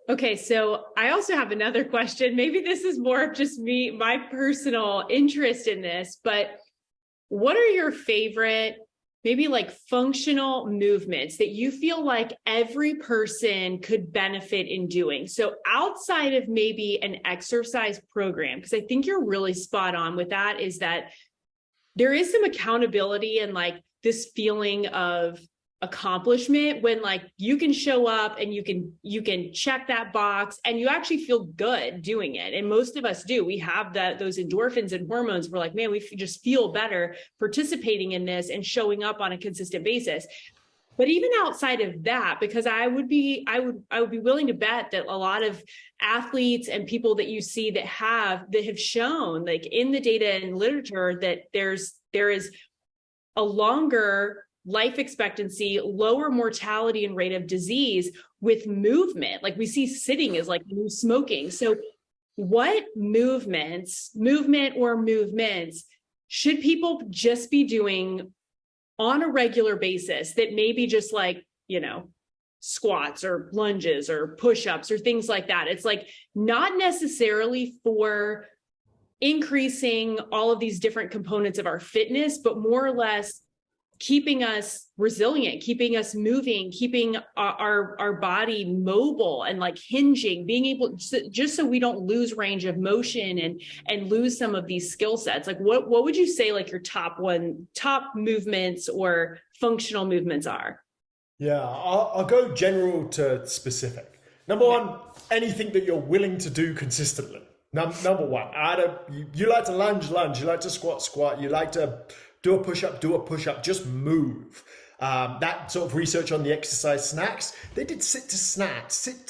Okay, so I also have another question. Maybe this is more of just me, my personal interest in this, but what are your favorite, maybe like functional movements that you feel like every person could benefit in doing? So outside of maybe an exercise program, because I think you're really spot on with that, is that there is some accountability and like this feeling of accomplishment when like you can show up and you can check that box and you actually feel good doing it. And most of us do. We have those endorphins and hormones. We're like, man, we just feel better participating in this and showing up on a consistent basis. But even outside of that, because I would be willing to bet that a lot of athletes and people that you see that have shown, like in the data and literature, that there is a longer life expectancy, lower mortality and rate of disease with movement. Like we see sitting is like new smoking. So what movement or movements should people just be doing on a regular basis that maybe just like, squats or lunges or push-ups or things like that? It's like not necessarily for increasing all of these different components of our fitness, but more or less keeping us resilient, keeping us moving, keeping our body mobile and like hinging, being able just so we don't lose range of motion and lose some of these skill sets. Like what would you say like your top movements or functional movements are? Yeah, I'll go general to specific. Number one, anything that you're willing to do consistently. Number one, you like to lunge, you like to squat, you like to do a push up, just move. That sort of research on the exercise snacks, they did sit to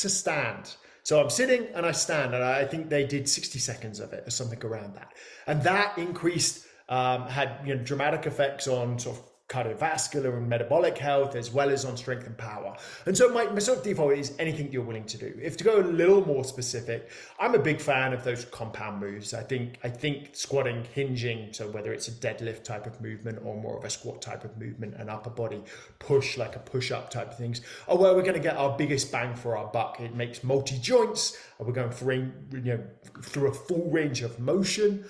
stand. So I'm sitting and I stand, and I think they did 60 seconds of it or something around that. And that increased, had dramatic effects on sort of cardiovascular and metabolic health, as well as on strength and power. And so my sort of default is anything you're willing to do. If to go a little more specific, I'm a big fan of those compound moves. I think squatting, hinging, so whether it's a deadlift type of movement or more of a squat type of movement, an upper body push, like a push-up type of things, are where we're going to get our biggest bang for our buck. It makes multi-joints, we're going through a full range of motion,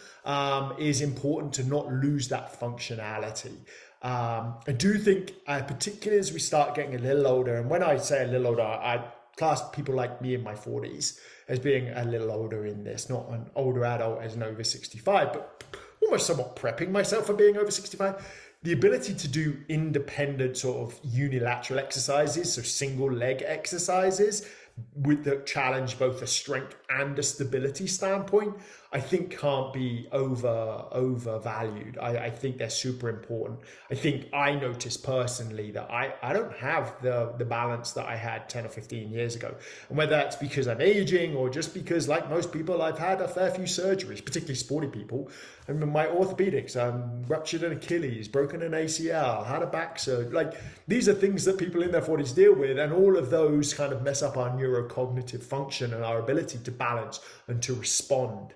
is important to not lose that functionality. I do think, particularly as we start getting a little older, and when I say a little older, I class people like me in my 40s as being a little older in this, not an older adult as an over 65, but almost somewhat prepping myself for being over 65. The ability to do independent sort of unilateral exercises, so single leg exercises, with the challenge both a strength and a stability standpoint, I think can't be overvalued. I think they're super important. I think I noticed personally that I don't have the balance that I had 10 or 15 years ago. And whether that's because I'm aging or just because, like most people, I've had a fair few surgeries, particularly sporty people. I mean, my orthopedics, ruptured an Achilles, broken an ACL, had a back surgery. Like, these are things that people in their 40s deal with, and all of those kind of mess up our neurocognitive function and our ability to balance and to respond.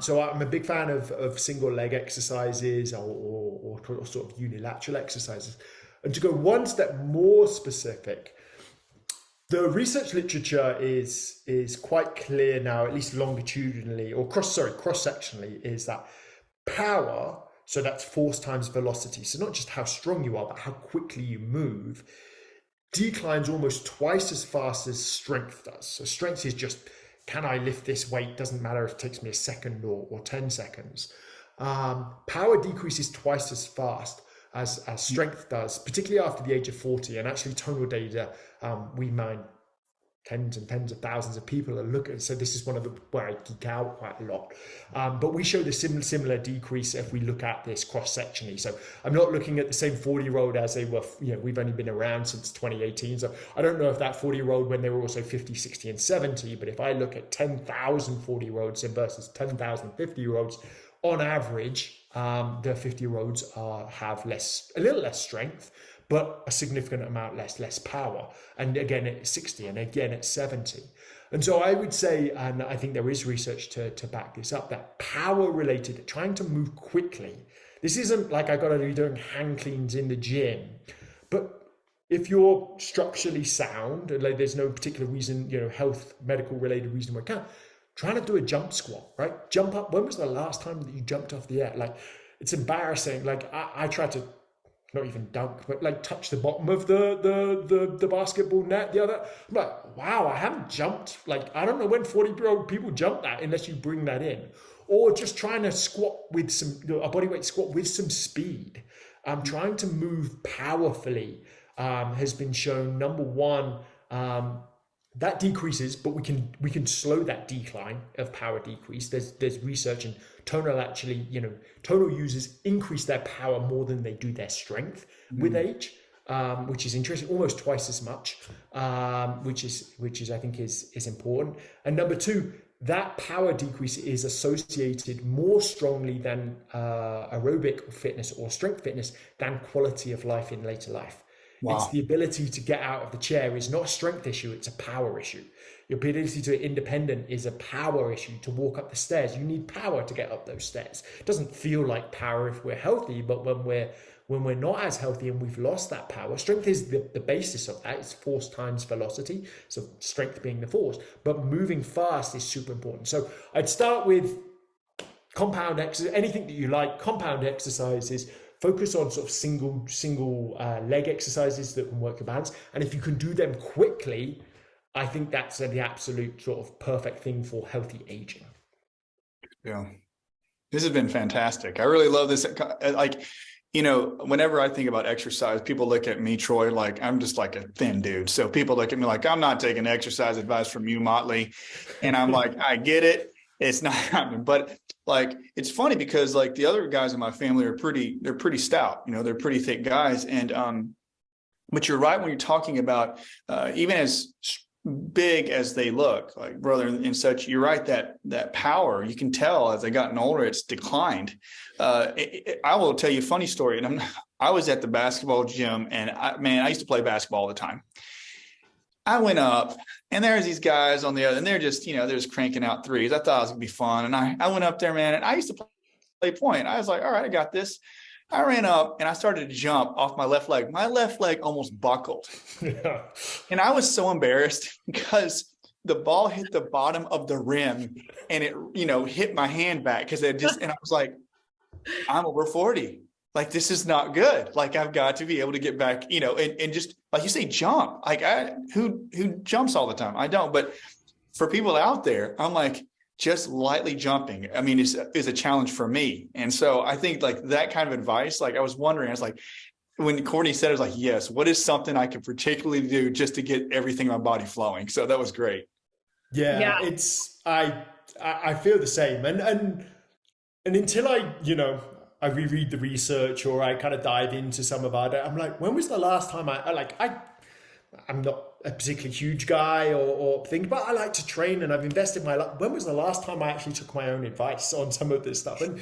So I'm a big fan of single leg exercises or sort of unilateral exercises. And to go one step more specific, the research literature is quite clear now, at least longitudinally or cross-sectionally, is that power, so that's force times velocity, so not just how strong you are, but how quickly you move, declines almost twice as fast as strength does. So strength is just, can I lift this weight? Doesn't matter if it takes me a second or 10 seconds. Power decreases twice as fast as strength does, particularly after the age of 40. And actually, tonal data, we mine tens and tens of thousands of people are looking. So this is one of the where I geek out quite a lot. But we show the similar decrease if we look at this cross-sectionally. So I'm not looking at the same 40-year-old as they were, we've only been around since 2018. So I don't know if that 40-year-old when they were also 50, 60, and 70, but if I look at 10,000 40-year-olds versus 10,000 50-year-olds, on average, the 50-year-olds have a little less strength, but a significant amount less power. And again, at 60 and again at 70. And so I would say, and I think there is research to back this up, that power related, trying to move quickly. This isn't like I got to be doing hang cleans in the gym, but if you're structurally sound, and like there's no particular reason, health, medical related reason why I can't, trying to do a jump squat, right? Jump up. When was the last time that you jumped off the air? Like, it's embarrassing. Like I try to, not even dunk, but like touch the bottom of the basketball net. I'm like, wow, I haven't jumped. Like, I don't know when 40-year-old people jump that unless you bring that in. Or just trying to squat with a bodyweight squat with some speed. Trying to move powerfully has been shown, number one, that decreases, but we can slow that decline of power decrease. There's research, and Tonal actually, Tonal users increase their power more than they do their strength with age, which is interesting, almost twice as much, which is I think is important. And number two, that power decrease is associated more strongly than aerobic fitness or strength fitness than quality of life in later life. Wow. It's the ability to get out of the chair is not a strength issue, it's a power issue. Your ability to be independent is a power issue. To walk up the stairs, you need power to get up those stairs. It doesn't feel like power if we're healthy, but when we're not as healthy and we've lost that power, strength is the basis of that. It's force times velocity, so strength being the force. But moving fast is super important. So I'd start with compound exercise, anything that you like, compound exercises. Focus on sort of single leg exercises that can work your balance. And if you can do them quickly, I think that's the absolute sort of perfect thing for healthy aging. Yeah. This has been fantastic. I really love this. Like, whenever I think about exercise, people look at me, Troy, like I'm just like a thin dude. So people look at me like I'm not taking exercise advice from you, Motley. And I'm like, I get it. It's not happening. But like, it's funny because like the other guys in my family they're pretty stout, they're pretty thick guys. And, but you're right when you're talking about even as big as they look, like brother and such, you're right, that power, you can tell as they gotten older, it's declined. I will tell you a funny story. And I was at the basketball gym, and I used to play basketball all the time. I went up, and there's these guys on the other, and they're just cranking out threes. I thought it was gonna be fun. And I went up there, man, and I used to play point. I was like, all right, I got this. I ran up and I started to jump off my left leg. My left leg almost buckled. Yeah. And I was so embarrassed because the ball hit the bottom of the rim and it, hit my hand back and I was like, I'm over 40. Like, this is not good. Like, I've got to be able to get back, and just like you say, jump. Like, who jumps all the time? I don't. But for people out there, I'm like, just lightly jumping, I mean, is a challenge for me. And so I think like that kind of advice, like I was like, when Courtney said it, I was like, yes, what is something I could particularly do just to get everything in my body flowing? So that was great. Yeah. It's, I feel the same. And until I reread the research or I kind of dive into some of our, I'm like, when was the last time I'm not a particularly huge guy or thing, but I like to train and I've invested my life. When was the last time I actually took my own advice on some of this stuff? And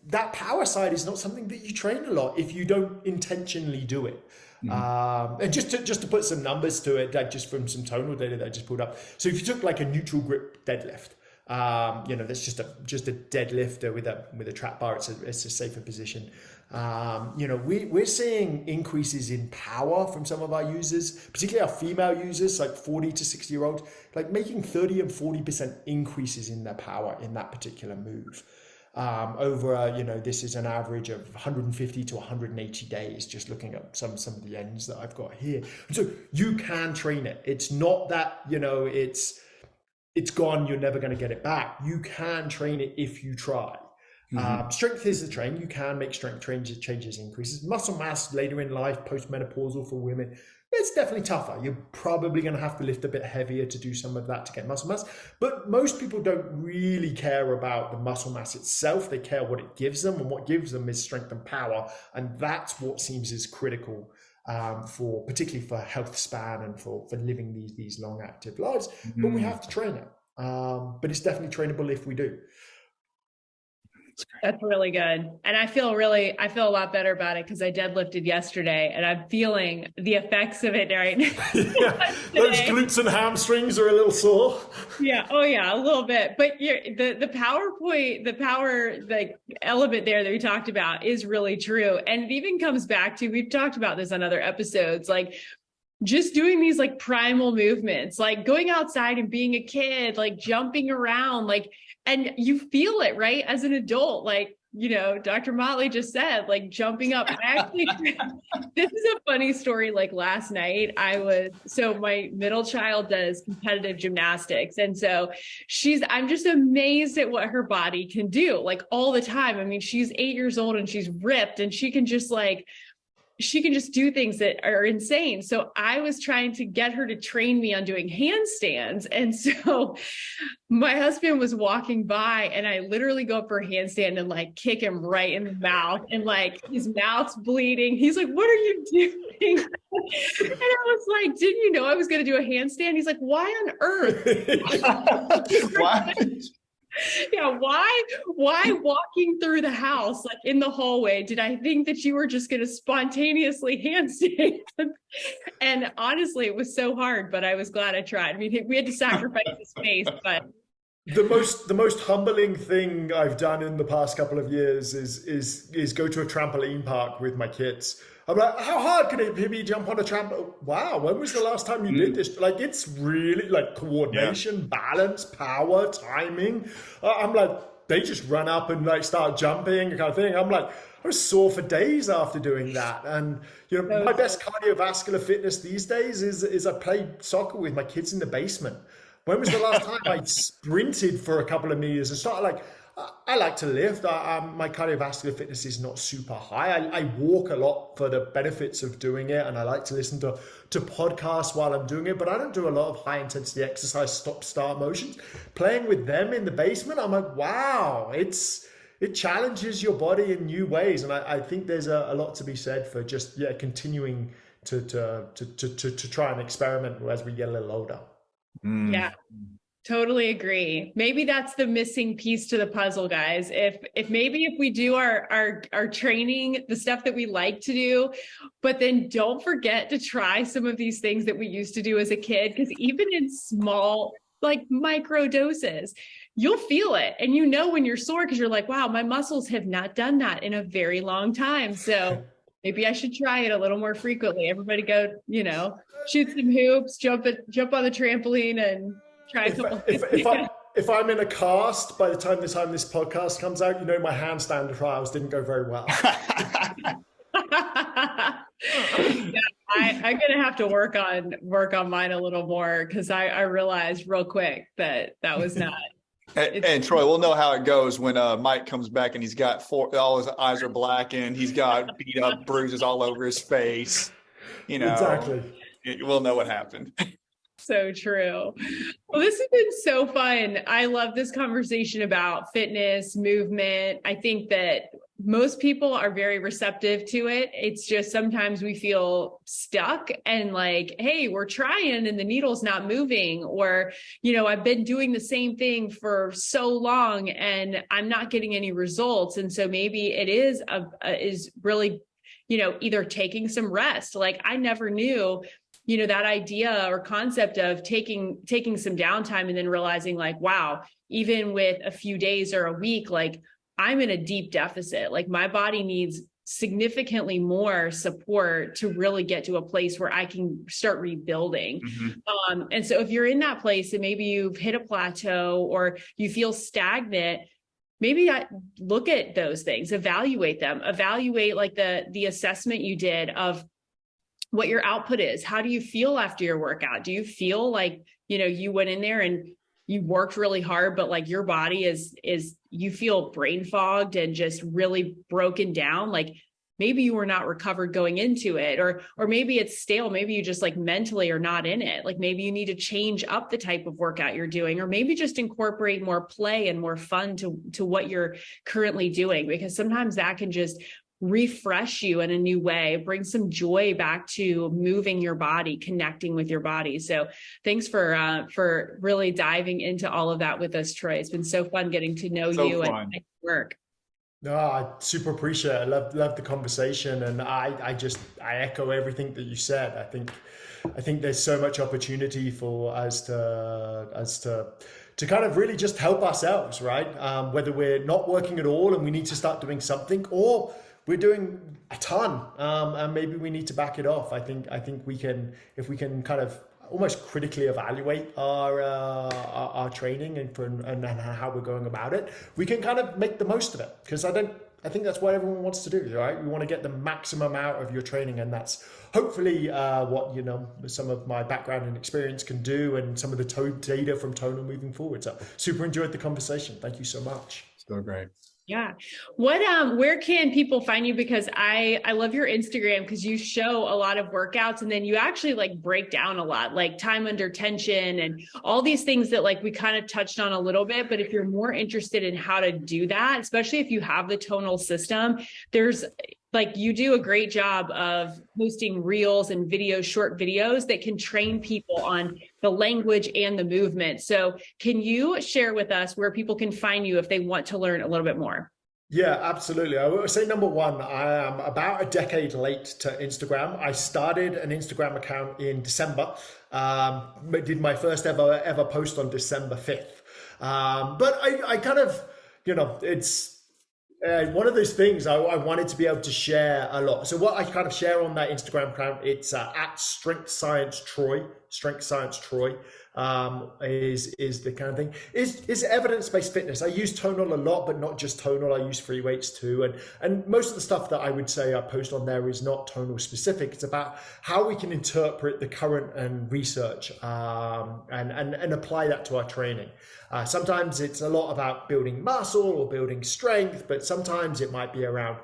that power side is not something that you train a lot if you don't intentionally do it. Mm-hmm. And just to put some numbers to it, like just from some tonal data that I just pulled up. So if you took like a neutral grip deadlift, that's just a deadlift with a trap bar. It's a safer position. We're seeing increases in power from some of our users, particularly our female users, like 40 to 60-year-olds, like making 30 and 40% increases in their power in that particular move. This is an average of 150 to 180 days, just looking at some of the ends that I've got here. So you can train it. It's not that, it's gone, you're never going to get it back. You can train it if you try. Mm-hmm. Strength is the train. You can make strength changes, increases. Muscle mass later in life, postmenopausal for women, it's definitely tougher. You're probably going to have to lift a bit heavier to do some of that to get muscle mass. But most people don't really care about the muscle mass itself. They care what it gives them, and what gives them is strength and power. And that's what seems is critical particularly for health span and for living these long active lives. Mm-hmm. But we have to train it. But it's definitely trainable if we do. That's really good. And I feel a lot better about it because I deadlifted yesterday and I'm feeling the effects of it right now. Yeah. Those glutes and hamstrings are a little sore. Yeah. Oh yeah, a little bit. But the power like element there that we talked about is really true. And it even comes back to, we've talked about this on other episodes, like just doing these like primal movements, like going outside and being a kid, like jumping around, like, and you feel it, right? As an adult, like, Dr. Motley just said, like jumping up. This is a funny story. Like last night so my middle child does competitive gymnastics. And so I'm just amazed at what her body can do, like all the time. I mean, she's 8 years old and she's ripped and she can just do things that are insane. So I was trying to get her to train me on doing handstands. And so my husband was walking by and I literally go up for a handstand and like kick him right in the mouth and like his mouth's bleeding. He's like, what are you doing? And I was like, didn't you know I was going to do a handstand? He's like, why on earth? Why? Yeah, why walking through the house, like in the hallway, did I think that you were just going to spontaneously handstand? And honestly, it was so hard, but I was glad I tried. I mean, we had to sacrifice the space, but the most humbling thing I've done in the past couple of years is go to a trampoline park with my kids. I'm like, how hard can it be jump on a trampoline? Wow, when was the last time you did this? Like, it's really like coordination, balance, power, timing. I'm like, they just run up and like start jumping kind of thing. I'm like, I was sore for days after doing that. And my best cardiovascular fitness these days is I play soccer with my kids in the basement. When was the last time I sprinted for a couple of meters and started like, I like to lift. My cardiovascular fitness is not super high. I walk a lot for the benefits of doing it, and I like to listen to podcasts while I'm doing it, but I don't do a lot of high intensity exercise, stop start motions. Playing with them in the basement, I'm like, wow, it challenges your body in new ways. And I think there's a lot to be said for just, continuing to try and experiment as we get a little older. Yeah. Totally agree. Maybe that's the missing piece to the puzzle, guys. If maybe if we do our training, the stuff that we like to do, but then don't forget to try some of these things that we used to do as a kid, because even in small, like micro doses, you'll feel it. And you know when you're sore because you're like, wow, my muscles have not done that in a very long time. So maybe I should try it a little more frequently. Everybody go, shoot some hoops, jump on the trampoline and try a couple. If I'm in a cast, by the time this podcast comes out, my handstand trials didn't go very well. Yeah, I'm gonna have to work on mine a little more, because I realized real quick that was not. And Troy, we'll know how it goes when Mike comes back and he's got all his eyes are black and he's got beat up bruises all over his face. Exactly. We'll know what happened. So true. Well, this has been so fun. I love this conversation about fitness, movement. I think that most people are very receptive to it. It's just sometimes we feel stuck and like, hey, we're trying and the needle's not moving, or, I've been doing the same thing for so long and I'm not getting any results. And so maybe it is really, either taking some rest. Like I never knew that idea or concept of taking some downtime and then realizing like, wow, even with a few days or a week, like I'm in a deep deficit. Like my body needs significantly more support to really get to a place where I can start rebuilding. Mm-hmm. And so if you're in that place and maybe you've hit a plateau or you feel stagnant, maybe look at those things, evaluate them, like the assessment you did of what your output is. How do you feel after your workout? Do you feel like, you went in there and you worked really hard, but like your body is you feel brain fogged and just really broken down? Like maybe you were not recovered going into it, or maybe it's stale. Maybe you just like mentally are not in it. Like maybe you need to change up the type of workout you're doing, or maybe just incorporate more play and more fun to what you're currently doing, because sometimes that can just refresh you in a new way, bring some joy back to moving your body, connecting with your body. So thanks for really diving into all of that with us, Troy. It's been so fun getting to know you and your work. No, I super appreciate it. I love the conversation, and I echo everything that you said. I think there's so much opportunity for us to kind of really just help ourselves, right? Whether we're not working at all and we need to start doing something, or we're doing a ton, and maybe we need to back it off. I think we can, if we can kind of almost critically evaluate our training and how we're going about it, we can kind of make the most of it. Because I think that's what everyone wants to do, right? We want to get the maximum out of your training, and that's hopefully what some of my background and experience can do, and some of the data from Tonal moving forward. So super enjoyed the conversation. Thank you so much. So great. Yeah. Where can people find you? Because I love your Instagram, because you show a lot of workouts and then you actually like break down a lot, like time under tension and all these things that like we kind of touched on a little bit. But if you're more interested in how to do that, especially if you have the Tonal system, there's like, you do a great job of posting reels and videos, short videos that can train people on the language and the movement. So can you share with us where people can find you if they want to learn a little bit more? Yeah, absolutely. I would say number one, I am about a decade late to Instagram. I started an Instagram account in December. Did my first ever post on December 5th. But I kind of, it's one of those things I wanted to be able to share a lot. So what I kind of share on that Instagram account, it's at Strength Science Troy Strength Science Troy is the kind of thing. Is evidence-based fitness. I use Tonal a lot, but not just Tonal. I use free weights too. And most of the stuff that I would say I post on there is not Tonal specific. It's about how we can interpret the current and research and apply that to our training. Sometimes it's a lot about building muscle or building strength, but sometimes it might be around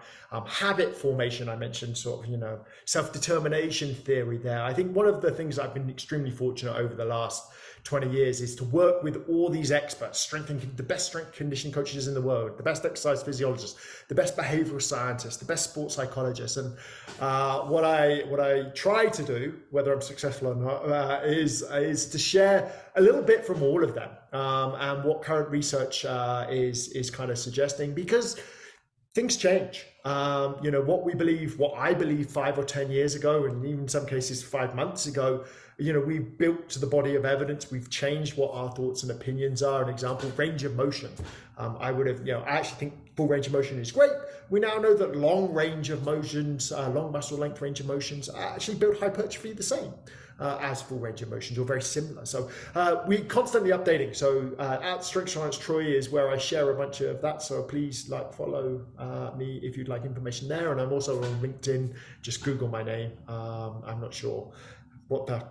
habit formation. I mentioned sort of, self-determination theory there. I think one of the things I've been extremely fortunate over the last 20 years is to work with all these experts, the best strength conditioning coaches in the world, the best exercise physiologists, the best behavioral scientists, the best sports psychologists. And what I try to do, whether I'm successful or not, is to share a little bit from all of them and what current research is kind of suggesting, because things change. What I believe 5 or 10 years ago, and even in some cases 5 months ago, we built to the body of evidence. We've changed what our thoughts and opinions are. An example, range of motion. I actually think full range of motion is great. We now know that long range of motions, long muscle length range of motions actually build hypertrophy the same as full range of motions, or very similar. So we're constantly updating. So at Strength Science Troy is where I share a bunch of that. So please follow me if you'd like information there. And I'm also on LinkedIn. Just Google my name. I'm not sure what the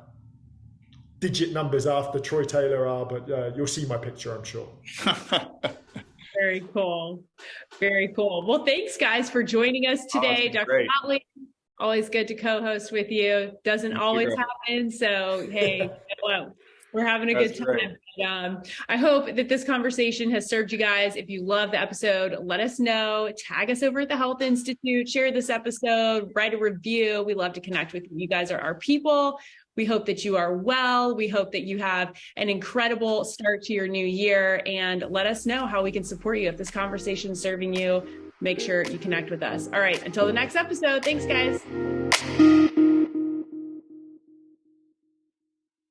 digit numbers after Troy Taylor are, but you'll see my picture, I'm sure. Very cool. Very cool. Well, thanks guys for joining us today. Dr. Motley, always good to co-host with you. Doesn't always happen. So, hey, we're having a good time. I hope that this conversation has served you guys. If you love the episode, let us know. Tag us over at the Health Institute. Share this episode. Write a review. We love to connect with you. You guys are our people. We hope that you are well. We hope that you have an incredible start to your new year, and let us know how we can support you. If this conversation is serving you, make sure you connect with us. All right. Until the next episode. Thanks, guys.